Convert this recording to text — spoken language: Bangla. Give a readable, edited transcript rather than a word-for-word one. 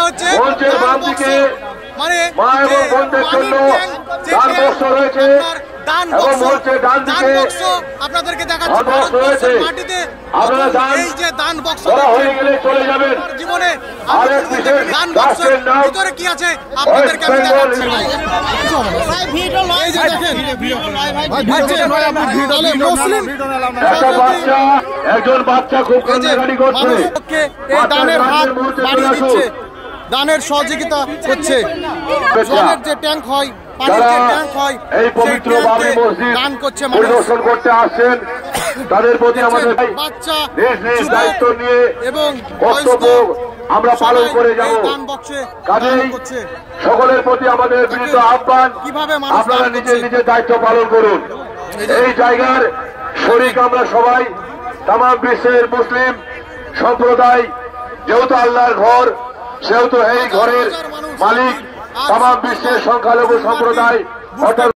হচ্ছে মঞ্চের বাম দিকে মানে মা এবং বোনদের জন্য দান বক্স রয়েছে এবং মঞ্চের ডান দিকে আপনাদেরকে দেখাচ্ছি মাটিতে আপনারা দান এই যে দান বক্স করা হয়ে গেলে চলে যাবেন। জীবনে আরেক বিশেষ দান বক্সের নাম ভিতরে কি আছে আপনাদেরকে আমি দেখাচ্ছি। এই যে দেখেন একটা বাচ্চা একজন বাচ্চা খুব কান্নাকাটি করছে। এই দানের হাত বাড়িয়ে দিচ্ছে, দানের সহযোগিতা করছে। জলের যে ট্যাঙ্ক হয়, পানির যে ট্যাঙ্ক হয়, এই পবিত্র বাবরি মসজিদ দান করছে পরিদর্শন করতে আসছেন। তাদের প্রতি আমাদের বাচ্চা নিজ দায়িত্ব নিয়ে এবং কর্তব্য আমরা পালন করে যাব। কাজেই সকলের প্রতি আমাদের বিনীত আহ্বান, আপনারা নিজের নিজের দায়িত্ব পালন করুন। এই জায়গার শরীক আমরা সবাই, তাম বিশ্বের মুসলিম সম্প্রদায়, যেহেতু আল্লাহর ঘর সেহেতু এই ঘরের মালিক তাম বিশ্বের সংখ্যালঘু সম্প্রদায় অর্থাৎ